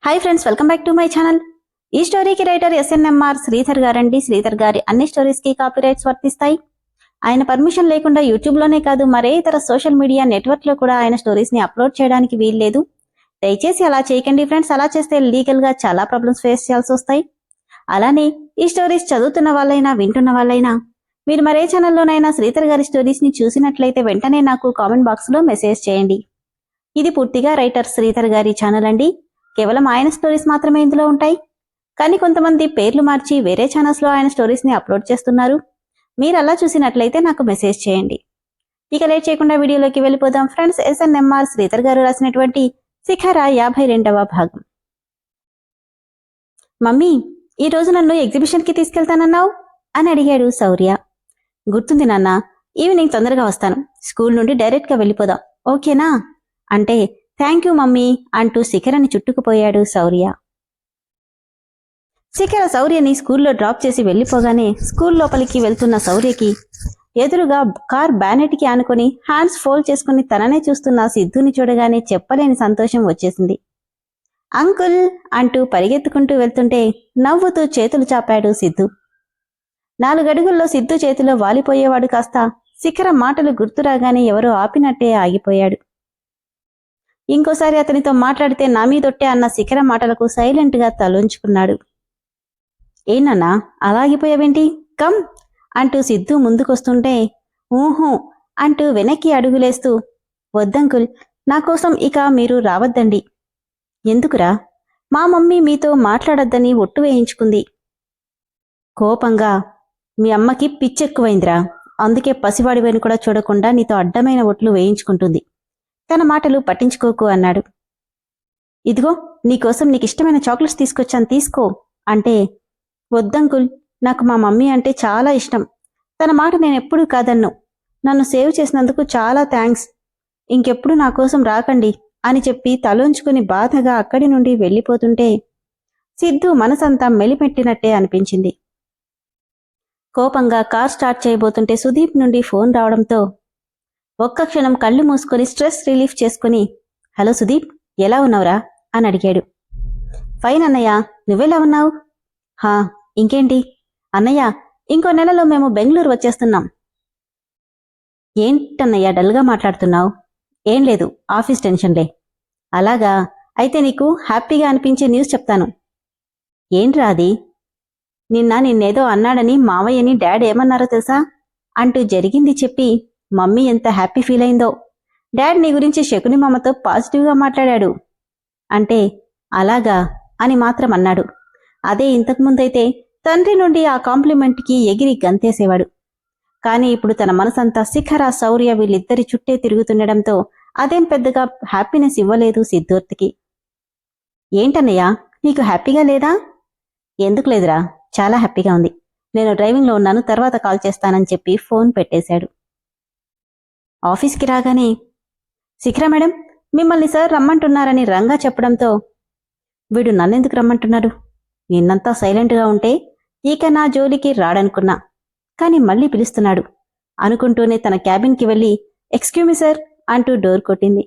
Hi friends, welcome back to my channel. ఈ స్టోరీకి writer SNMR Sridhar గారండి. శ్రీధర్ గారి అన్ని స్టోరీస్ కి కాపీరైట్స్ వర్తిస్తాయి. ఆయన పర్మిషన్ లేకుండా యూట్యూబ్ లోనే కాదు మరే ఇతర సోషల్ మీడియా నెట్వర్క్ లో కూడా ఆయన స్టోరీస్ ని అప్లోడ్ చేయడానికి వీల్లేదు. దయచేసి అలా చేయకండి ఫ్రెండ్స్. అలా చేస్తే లీగల్ గా చాలా ప్రాబ్లమ్స్ ఫేస్ చేయాల్సి వస్తాయి. అలానే ఈ స్టోరీస్ చదువుతున్న వాళ్ళైనా వింటున్న వాళ్ళైనా మీరు మరే ఛానల్లోనైనా శ్రీధర్ గారి స్టోరీస్ ని చూసినట్లయితే వెంటనే నాకు కామెంట్ బాక్స్ లో మెసేజ్ చేయండి. ఇది పూర్తిగా రైటర్ శ్రీధర్ గారి ఛానల్ అండి. కేవలం ఆయన స్టోరీస్ మాత్రమే ఇందులో ఉంటాయి. కానీ కొంతమంది పేర్లు మార్చి వేరే ఛానల్స్ లో ఆయన స్టోరీస్ ని అప్లోడ్ చేస్తున్నారు. మీరు అలా చూసినట్లయితే నాకు మెసేజ్ చేయండి. ఇక లేట్ చేయకుండా వీడియోలోకి వెళ్ళిపోదాం ఫ్రెండ్స్. ఎస్ఎన్ఎంఆర్ శ్రీధర్ గారు రాసినటువంటి శిఖర 52వ భాగం. మమ్మీ, ఈ రోజు నన్ను ఎగ్జిబిషన్ కి తీసుకెళ్తానన్నావు అని అడిగాడు శౌర్య. గుర్తుంది నాన్న, ఈవినింగ్ తొందరగా వస్తాను. స్కూల్ నుండి డైరెక్ట్ గా వెళ్ళిపోదాం, ఓకేనా అంటే థ్యాంక్ యూ మమ్మీ అంటూ శిఖరని చుట్టుకుపోయాడు శౌర్య. శిఖర శౌర్యని స్కూల్లో డ్రాప్ చేసి వెళ్లిపోగానే స్కూల్ లోపలికి వెళ్తున్న శౌర్యకి ఎదురుగా కార్ బ్యానెట్ కి ఆనుకొని హ్యాండ్స్ ఫోల్డ్ చేసుకుని తననే చూస్తున్న సిద్ధుని చూడగానే చెప్పలేని సంతోషం వచ్చేసింది. అంకుల్ అంటూ పరిగెత్తుకుంటూ వెళ్తుంటే నవ్వుతూ చేతులు చాపాడు సిద్ధు. 4 అడుగుల్లో సిద్ధు చేతిలో వాలిపోయేవాడు కాస్త శిఖర మాటలు గుర్తురాగానే ఎవరో ఆపినట్టే ఆగిపోయాడు. ఇంకోసారి అతనితో మాట్లాడితే నా మీదొట్టే అన్న శిఖర మాటలకు సైలెంట్ గా తలొంచుకున్నాడు. ఏనన్నా అలాగిపోయావేంటి, కమ్ అంటూ సిద్ధు ముందుకొస్తుంటే ఊహూ అంటూ వెనక్కి అడుగులేస్తూ వద్దంకుల్, నా కోసం ఇక మీరు రావద్దండి. ఎందుకురా? మా మమ్మీ మీతో మాట్లాడొద్దని ఒట్టు వేయించుకుంది. కోపంగా మీ అమ్మకి పిచ్చెక్కువైందిరా, అందుకే పసివాడివని కూడా చూడకుండా నీతో అడ్డమైన ఒట్లు వేయించుకుంటుంది. తన మాటలు పట్టించుకోకు అన్నాడు. ఇదిగో నీకోసం నీకిష్టమైన చాక్లెట్స్ తీసుకొచ్చాను, తీసుకో అంటే వద్దంకుల్, నాకు మా మమ్మీ అంటే చాలా ఇష్టం. తన మాట నేనెప్పుడూ కాదన్ను. నన్ను సేవ్ చేసినందుకు చాలా థ్యాంక్స్. ఇంకెప్పుడు నా కోసం రాకండి అని చెప్పి తలోంచుకుని బాధగా అక్కడి నుండి వెళ్ళిపోతుంటే సిద్ధు మనసంతా మెలిపెట్టినట్టే అనిపించింది. కోపంగా కార్ స్టార్ట్ చేయబోతుంటే సుదీప్ నుండి ఫోన్ రావడంతో ఒక్క క్షణం కళ్ళు మూసుకొని స్ట్రెస్ రిలీఫ్ చేసుకుని హలో సుదీప్, ఎలా ఉన్నావురా అని అడిగాడు. ఫైన్ అన్నయ్య, నువ్వెలా ఉన్నావు? హా, ఇంకేంటి అన్నయ్య, ఇంకో నెలలో మేము బెంగళూరు వచ్చేస్తున్నాం. ఏంటన్నయ్య డల్గా మాట్లాడుతున్నావు? ఏం లేదు, ఆఫీస్ టెన్షన్లే. అలాగా, అయితే నీకు హ్యాపీగా అనిపించే న్యూస్ చెప్తాను. ఏంట్రా అది? నిన్నేదో అన్నాడని మావయ్యని డాడ్ ఏమన్నారో తెలుసా అంటూ జరిగింది చెప్పి మమ్మీ ఎంత హ్యాపీ ఫీల్ అయిందో. డాడ్ నీ గురించి శకుని మామతో పాజిటివ్గా మాట్లాడాడు అంటే అలాగా అని మాత్రం అన్నాడు. అదే ఇంతకుముందైతే తండ్రి నుండి ఆ కాంప్లిమెంట్కి ఎగిరి గంతేసేవాడు. కానీ ఇప్పుడు తన మనసంతా శిఖర శౌర్య వీళ్ళిద్దరి చుట్టే తిరుగుతుండడంతో అదేం పెద్దగా హ్యాపీనెస్ ఇవ్వలేదు సిద్ధూర్తికి. ఏంటన్నయ్యా, నీకు హ్యాపీగా లేదా? ఎందుకు లేదురా, చాలా హ్యాపీగా ఉంది. నేను డ్రైవింగ్లో ఉన్నాను, తర్వాత కాల్ చేస్తానని చెప్పి ఫోన్ పెట్టేశాడు. ఆఫీస్కి రాగానే శిఖర మేడం, మిమ్మల్ని సార్ రమ్మంటున్నారని రంగా చెప్పడంతో వీడు నన్నెందుకు రమ్మంటున్నాడు? నిన్నంతా సైలెంట్గా ఉంటే ఇక నా జోలికి రాడనుకున్నా, కానీ మళ్ళీ పిలుస్తున్నాడు అనుకుంటూనే తన క్యాబిన్కి వెళ్ళి ఎక్స్క్యూజ్ మీ సార్ అంటూ డోర్ కొట్టింది.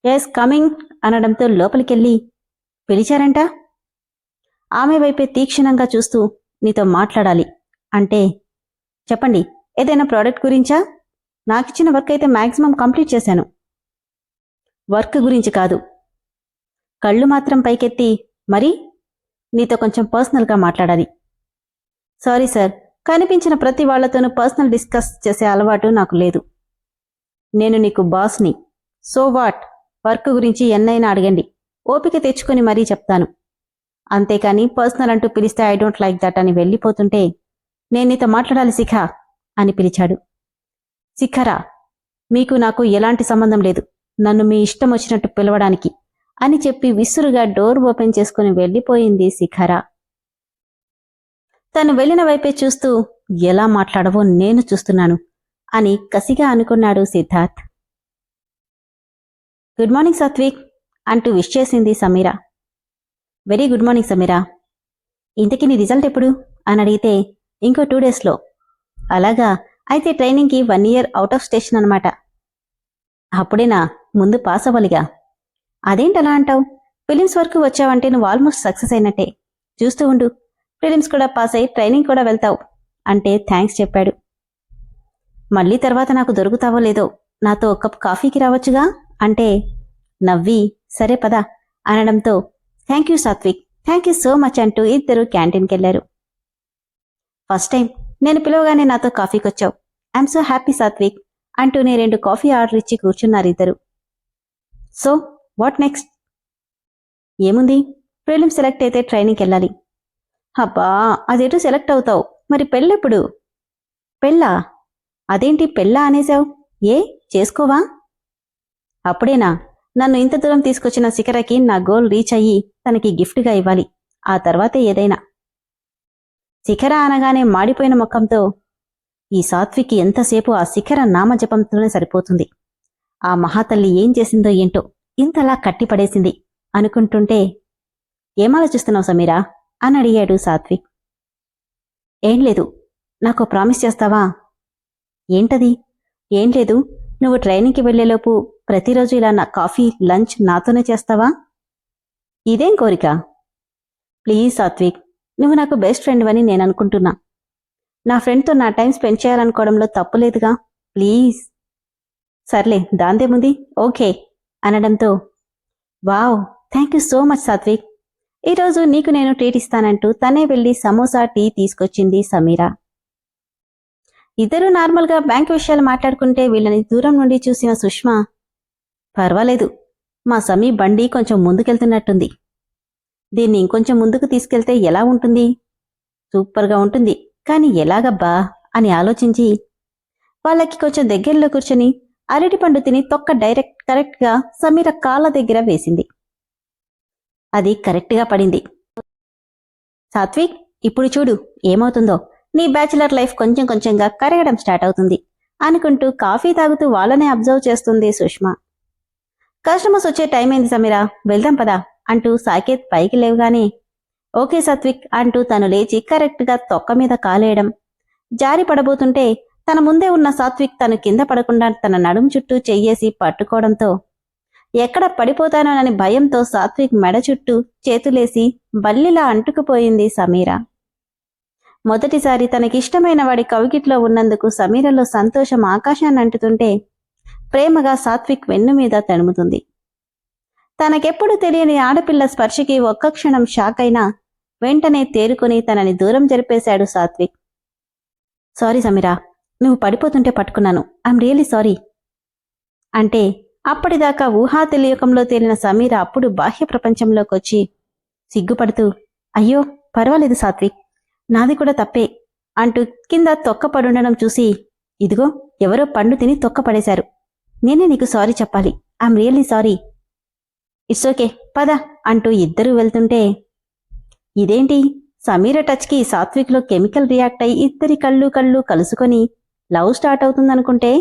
ఎస్ కమింగ్ అనడంతో లోపలికెళ్ళి పిలిచారంట. ఆమె వైపే తీక్షణంగా చూస్తూ నీతో మాట్లాడాలి అంటే చెప్పండి, ఏదైనా ప్రోడక్ట్ గురించా? నాకిచ్చిన వర్క్ అయితే మ్యాక్సిమం కంప్లీట్ చేశాను. వర్క్ గురించి కాదు. కళ్ళు మాత్రం పైకెత్తి మరి నీతో కొంచెం పర్సనల్గా మాట్లాడాలి. సారీ సార్, కనిపించిన ప్రతి వాళ్లతోనూ పర్సనల్ డిస్కస్ చేసే అలవాటు నాకు లేదు. నేను నీకు బాస్ని. సో వాట్, వర్క్ గురించి ఎన్నైనా అడగండి, ఓపిక తెచ్చుకొని మరీ చెప్తాను. అంతేకాని పర్సనల్ అంటూ పిలిస్తే ఐ డోంట్ లైక్ దట్ అని వెళ్ళిపోతుంటే నేను నీతో మాట్లాడాలి శిఖ అని పిలిచాడు. శిఖర, మీకు నాకు ఎలాంటి సంబంధం లేదు, నన్ను మీ ఇష్టం వచ్చినట్టు పిలవడానికి అని చెప్పి విసురుగా డోర్ ఓపెన్ చేసుకుని వెళ్ళిపోయింది శిఖర. తను వెళ్లిన వైపే చూస్తూ ఎలా మాట్లాడవో నేను చూస్తున్నాను అని కసిగా అనుకున్నాడు సిద్ధార్థ్. గుడ్ మార్నింగ్ సాత్విక్ అంటూ విష్ చేసింది Sameera. Very good morning Sameera. ఇంతకీ నీ రిజల్ట్ ఎప్పుడు అని అడిగితే ఇంకో 2 డేస్లో. అలాగా, అయితే ట్రైనింగ్కి 1 ఇయర్ అవుట్ ఆఫ్ స్టేషన్ అనమాట. అప్పుడేనా? ముందు పాస్ అవ్వాలిగా. అదేంటలా అంటావు? ఫిలిమ్స్ వరకు వచ్చావంటే నువ్వు ఆల్మోస్ట్ సక్సెస్ అయినట్టే. చూస్తూ ఉండు, ఫిలిమ్స్ కూడా పాస్ అయి ట్రైనింగ్ కూడా వెళ్తావు అంటే థ్యాంక్స్ చెప్పాడు. మళ్ళీ తర్వాత నాకు దొరుకుతావో లేదో, నాతో ఒక కప్ కాఫీకి రావచ్చుగా అంటే నవ్వి సరే పద అనడంతో thank you Satvik, thank you so much అంటూ ఇద్దరు క్యాంటీన్కెళ్లారు. ఫస్ట్ టైం నేను పిలవగానే నాతో కాఫీకొచ్చావు. ఐఎమ్ సో హ్యాపీ సాత్విక్ అంటూనే 2 కాఫీ ఆర్డర్ ఇచ్చి కూర్చున్నారిద్దరు. సో వాట్ నెక్స్ట్? ఏముంది, ప్రిలిమ్స్ సెలెక్ట్ అయితే ట్రైనింగ్కి వెళ్ళాలి. అబ్బా, అదేటో సెలెక్ట్ అవుతావు, మరి పెళ్ళెప్పుడు? పెళ్ళా? అదేంటి పెళ్ళా అనేసావు? ఏ చేసుకోవా? అప్పుడేనా? నన్ను ఇంత దూరం తీసుకొచ్చిన శిఖరకి నా గోల్ రీచ్ అయ్యి తనకి గిఫ్ట్గా ఇవ్వాలి, ఆ తర్వాతే ఏదైనా. శిఖర అనగానే మాడిపోయిన ముఖంతో ఈ సాత్విక్ ఎంతసేపు ఆ శిఖర నామజపంతోనే సరిపోతుంది. ఆ మహాతల్లి ఏం చేసిందో ఏంటో ఇంతలా కట్టిపడేసింది అనుకుంటుంటే ఏమాలోచిస్తున్నావు సమీరా అని అడిగాడు సాత్విక్. ఏం లేదు, నాకు ప్రామిస్ చేస్తావా? ఏంటది? ఏం లేదు, నువ్వు ట్రైనింగ్కి వెళ్లేలోపు ప్రతిరోజు ఇలా నా కాఫీ లంచ్ నాతోనే చేస్తావా? ఇదేం కోరిక? ప్లీజ్ సాత్విక్, నువ్వు నాకు బెస్ట్ ఫ్రెండ్ అని నేను అనుకుంటున్నా. నా ఫ్రెండ్తో నా టైం స్పెండ్ చేయాలనుకోవడంలో తప్పులేదుగా, ప్లీజ్. సర్లే, దాందేముంది, ఓకే అనడంతో wow, thank you so much Satvik, ఈరోజు నీకు నేను ట్రీట్ ఇస్తానంటూ తనే వెళ్లి సమోసా టీ తీసుకొచ్చింది సమీరా. ఇద్దరూ నార్మల్గా బ్యాంక్ విషయాలు మాట్లాడుకుంటే వీళ్ళని దూరం నుండి చూసిన సుష్మా, పర్వాలేదు, మా సమీ బండి కొంచెం ముందుకెళ్తున్నట్టుంది, దీన్ని ఇంకొంచెం ముందుకు తీసుకెళ్తే ఎలా ఉంటుంది? సూపర్గా ఉంటుంది, కానీ ఎలాగబ్బా అని ఆలోచించి వాళ్ళకి కొంచెం దగ్గరలో కూర్చొని అరటిపండు తిని తొక్క కరెక్ట్గా సమీర కాళ్ళ దగ్గర వేసింది. అది కరెక్ట్గా పడింది. సాత్విక్, ఇప్పుడు చూడు ఏమవుతుందో, నీ బ్యాచిలర్ లైఫ్ కొంచెం కొంచెంగా కరగడం స్టార్ట్ అవుతుంది అనుకుంటూ కాఫీ తాగుతూ వాళ్ళనే అబ్జర్వ్ చేస్తుంది సుష్మా. కస్టమర్స్ వచ్చే టైం అయింది సమీరా, వెళ్దాం పదా అంటూ సాకేత్ పైకి లేవగానే ఓకే సాత్విక్ అంటూ తను లేచి కరెక్ట్గా తొక్క మీద కాలేయడం, జారి పడబోతుంటే తన ముందే ఉన్న సాత్విక్ తను కింద పడకుండా తన నడుం చుట్టూ చెయ్యేసి పట్టుకోవడంతో ఎక్కడ పడిపోతానోనని భయంతో సాత్విక్ మెడ చుట్టూ చేతులేసి బల్లిలా అంటుకుపోయింది సమీరా. మొదటిసారి తనకిష్టమైన వాడి కవిగిట్లో ఉన్నందుకు సమీరలో సంతోషం ఆకాశాన్ని అంటుతుంటే ప్రేమగా సాత్విక్ వెన్ను మీద తడుముతుంది. తనకెప్పుడు తెలియని ఆడపిల్ల స్పర్శకి ఒక్క క్షణం షాక్ అయినా వెంటనే తేరుకుని తనని దూరం జరిపేశాడు సాత్విక్. సారీ సమీరా, నువ్వు పడిపోతుంటే పట్టుకున్నాను, ఐఎమ్ రియలీ సారీ అంటే అప్పటిదాకా ఊహా తెలియకంలో తేలిన సమీర అప్పుడు బాహ్య ప్రపంచంలోకొచ్చి సిగ్గుపడుతూ అయ్యో పర్వాలేదు సాత్విక్, నాది కూడా తప్పే అంటూ కింద తొక్క పడుండడం చూసి ఇదిగో ఎవరో పండు తిని తొక్క పడేశారు, నేనే నీకు సారీ చెప్పాలి, I'm really sorry. It's okay పద అంటూ ఇద్దరూ వెళ్తుంటే ఇదేంటి సమీర టచ్కి సాత్విక్లో కెమికల్ రియాక్ట్ అయి ఇద్దరి కళ్ళు కలుసుకొని లవ్ స్టార్ట్ అవుతుందనుకుంటే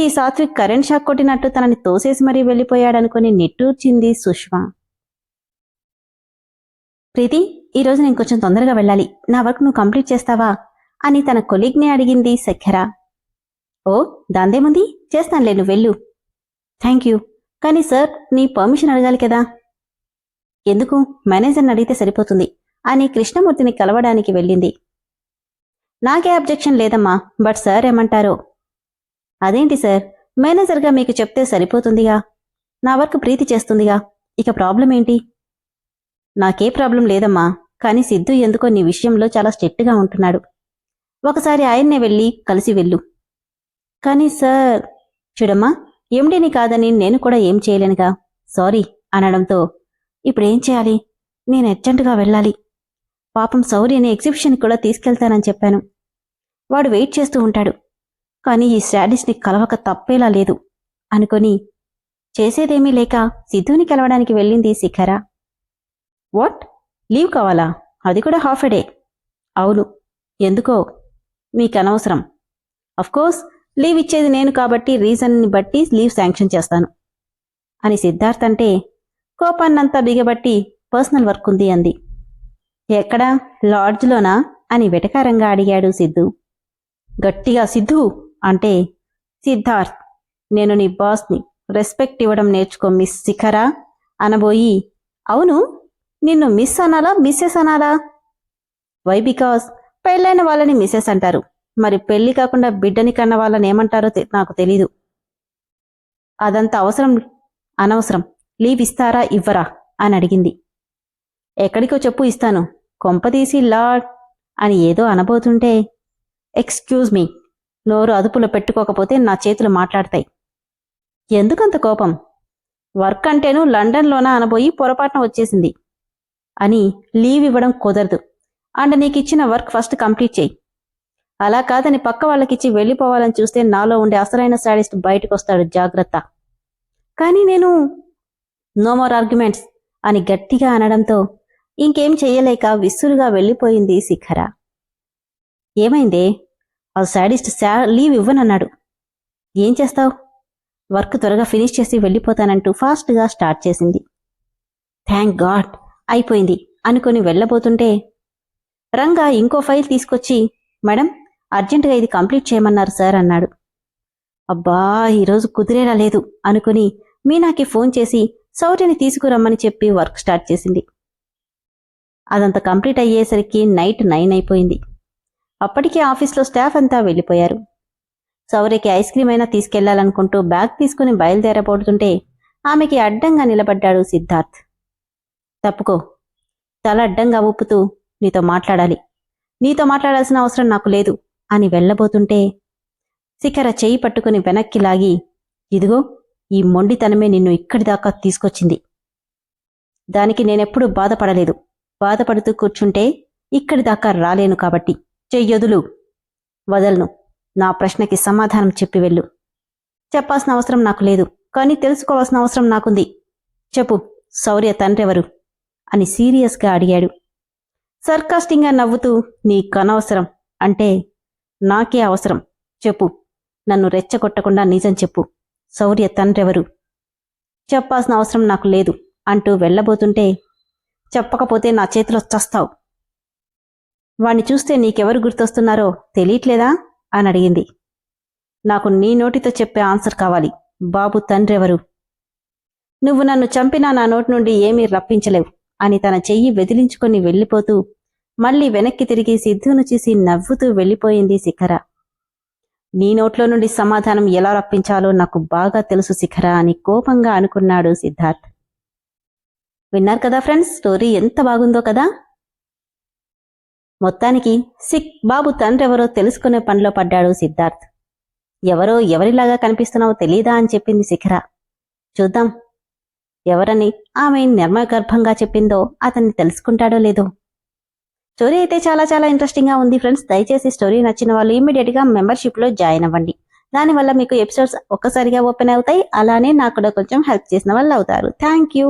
ఈ సాత్విక్ కరెంట్ షాక్ కొట్టినట్టు తనని తోసేసి మరీ వెళ్ళిపోయాడనుకుని నిట్టూర్చింది సుష్మా. ప్రీతి, ఈరోజు నేను కొంచెం తొందరగా వెళ్ళాలి, నా వర్క్ నువ్వు కంప్లీట్ చేస్తావా అని తన కొలీగ్నే అడిగింది శఖర. ఓ దాందేముంది, చేస్తానులే, నువ్వు వెళ్ళు. థ్యాంక్ యూ, కానీ సార్ నీ పర్మిషన్ అడగాలి కదా. ఎందుకు, మేనేజర్ని అడిగితే సరిపోతుంది అని కృష్ణమూర్తిని కలవడానికి వెళ్ళింది. నాకే అబ్జెక్షన్ లేదమ్మా, బట్ సార్ ఏమంటారో. అదేంటి సార్, మేనేజర్గా మీకు చెప్తే సరిపోతుందిగా, నా వర్క్ ప్రీతి చేస్తుందిగా, ఇక ప్రాబ్లం ఏంటి? నాకే ప్రాబ్లం లేదమ్మా, కానీ సిద్ధు ఎందుకో నీ విషయంలో చాలా స్ట్రిక్ట్గా ఉంటున్నాడు, ఒకసారి ఆయన్నే వెళ్ళి కలిసి వెళ్ళు. కానీ సార్, చూడమ్మా, ఎండీని కాదని నేను కూడా ఏం చేయలేనుగా, సారీ అనడంతో ఇప్పుడేం చేయాలి, నేను అర్జెంటుగా వెళ్ళాలి, పాపం శౌర్యని ఎగ్జిబిషన్ కూడా తీసుకెళ్తానని చెప్పాను, వాడు వెయిట్ చేస్తూ ఉంటాడు, కానీ ఈ స్టాడిస్ని కలవక తప్పేలా లేదు అనుకొని చేసేదేమీ లేక సిద్ధుని కలవడానికి వెళ్ళింది శిఖర. వాట్, లీవ్ కావాలా? అది కూడా హాఫ్ ఎ డే? అవును, ఎందుకో మీకనవసరం. అఫ్కోర్స్ లీవ్ ఇచ్చేది నేను కాబట్టి రీజన్ని బట్టి లీవ్ శాంక్షన్ చేస్తాను అని సిద్ధార్థ్ అంటే కోపాన్నంతా బిగబట్టి పర్సనల్ వర్క్ ఉంది అంది. ఎక్కడా, లాడ్జ్లోనా అని వెటకారంగా అడిగాడు సిద్ధు. గట్టిగా సిద్ధు అంటే సిద్ధార్థ్, నేను నీ బాస్ని, రెస్పెక్ట్ ఇవ్వడం నేర్చుకో మిస్ శిఖర అనబోయి అవును, నిన్ను మిస్ అనాలా మిస్సెస్ అనాలా? వై బికాస్ పెళ్ళైన వాళ్ళని మిస్సెస్ అంటారు, మరి పెళ్లి కాకుండా బిడ్డని కన్న వాళ్ళని ఏమంటారో నాకు తెలీదు. అదంత అనవసరం. లీవ్ ఇస్తారా ఇవ్వరా అని అడిగింది. ఎక్కడికో చెప్పు, ఇస్తాను. కొంపదీసి లార్డ్ అని ఏదో అనబోతుంటే, ఎక్స్క్యూజ్ మీ, నోరు అదుపులో పెట్టుకోకపోతే నా చేతులు మాట్లాడతాయి. ఎందుకంత కోపం? వర్క్ అంటేను లండన్లోనా అనబోయి పొరపాటున వచ్చేసింది అని లీవ్ ఇవ్వడం కుదరదు. అండ్ నీకిచ్చిన వర్క్ ఫస్ట్ కంప్లీట్ చేయి. అలా కాదని పక్క వాళ్ళకిచ్చి వెళ్ళిపోవాలని చూస్తే నాలో ఉండే అసలైన సాడిస్ట్ బయటకొస్తాడు, జాగ్రత్త. కానీ నేను నో మోర్ ఆర్గ్యుమెంట్స్ అని గట్టిగా అనడంతో ఇంకేం చెయ్యలేక విసురుగా వెళ్ళిపోయింది శిఖర. ఏమైందే? ఆ సాడిస్ట్ లీవ్ ఇవ్వనన్నాడు. ఏం చేస్తావు? వర్క్ త్వరగా ఫినిష్ చేసి వెళ్ళిపోతానంటూ ఫాస్ట్గా స్టార్ట్ చేసింది. థ్యాంక్ గాడ్ అయిపోయింది అనుకుని వెళ్ళబోతుంటే రంగా ఇంకో ఫైల్ తీసుకొచ్చి, మేడం అర్జెంటుగా ఇది కంప్లీట్ చేయమన్నారు సార్ అన్నాడు. అబ్బా, ఈరోజు కుదిరేలా లేదు అనుకుని మీనాకి ఫోన్ చేసి శౌర్యని తీసుకురమ్మని చెప్పి వర్క్ స్టార్ట్ చేసింది. అదంతా కంప్లీట్ అయ్యేసరికి నైట్ 9 అయిపోయింది. అప్పటికే ఆఫీస్లో స్టాఫ్ అంతా వెళ్ళిపోయారు. శౌర్యకి ఐస్ క్రీమ్ అయినా తీసుకెళ్లాలనుకుంటూ బ్యాగ్ తీసుకుని బయలుదేరబోతుంటే ఆమెకి అడ్డంగా నిలబడ్డాడు సిద్ధార్థ్. తప్పుకో, తల అడ్డంగా ఊపుతూ, నీతో మాట్లాడాలి. నీతో మాట్లాడాల్సిన అవసరం నాకు లేదు అని వెళ్లబోతుంటే శిఖర చెయ్యి పట్టుకుని వెనక్కి లాగి, ఇదిగో ఈ మొండితనమే నిన్ను ఇక్కడిదాకా తీసుకొచ్చింది. దానికి నేనెప్పుడూ బాధపడలేదు. బాధపడుతూ కూర్చుంటే ఇక్కడిదాకా రాలేను కాబట్టి చెయ్యొదులు. వదలను. నా ప్రశ్నకి సమాధానం చెప్పి వెళ్ళు. చెప్పాల్సిన అవసరం నాకు లేదు, కానీ తెలుసుకోవాల్సిన అవసరం నాకుంది. చెప్పు, శౌర్య తండ్రెవరు అని సీరియస్గా అడిగాడు. సర్కాస్టింగ్గా నవ్వుతూ, నీకనవసరం అంటే నాకే అవసరం. చెప్పు, నన్ను రెచ్చగొట్టకుండా నిజం చెప్పు. శౌర్య తండ్రెవరు? చెప్పాల్సిన అవసరం నాకు లేదు అంటూ వెళ్లబోతుంటే, చెప్పకపోతే నా చేతిలో చస్తావు. వాణ్ణి చూస్తే నీకెవరు గుర్తొస్తున్నారో తెలియట్లేదా అని అడిగింది. నాకు నీ నోటితో చెప్పే ఆన్సర్ కావాలి. బాబు తండ్రెవరు? నువ్వు నన్ను చంపినా నా నోటి నుండి ఏమీ రప్పించలేవు అని తన చెయ్యి వెదిలించుకొని వెళ్ళిపోతూ మళ్లీ వెనక్కి తిరిగి సిద్ధును చూసి నవ్వుతూ వెళ్ళిపోయింది శిఖర. నీ నోట్లో నుండి సమాధానం ఎలా రప్పించాలో నాకు బాగా తెలుసు శిఖర అని కోపంగా అనుకున్నాడు సిద్ధార్థ్. విన్నారు కదా ఫ్రెండ్స్, స్టోరీ ఎంత బాగుందో కదా. మొత్తానికి బాబు తండ్రెవరో తెలుసుకునే పనిలో పడ్డాడు సిద్ధార్థ్. ఎవరో ఎవరిలాగా కనిపిస్తున్నావో తెలీదా అని చెప్పింది శిఖర. చూద్దాం ఎవరని ఆమె నిర్మగర్భంగా చెప్పిందో అతన్ని తెలుసుకుంటాడో లేదో. స్టోరీ అయితే చాలా చాలా ఇంట్రెస్టింగ్గా ఉంది ఫ్రెండ్స్. దయచేసి స్టోరీ నచ్చిన వాళ్ళు ఇమ్మీడియట్గా మెంబర్షిప్లో జాయిన్ అవ్వండి. దానివల్ల మీకు ఎపిసోడ్స్ ఒక్కసారిగా ఓపెన్ అవుతాయి. అలానే నాకు కూడా కొంచెం హెల్ప్ చేసిన వాళ్ళు అవుతారు. Thank you.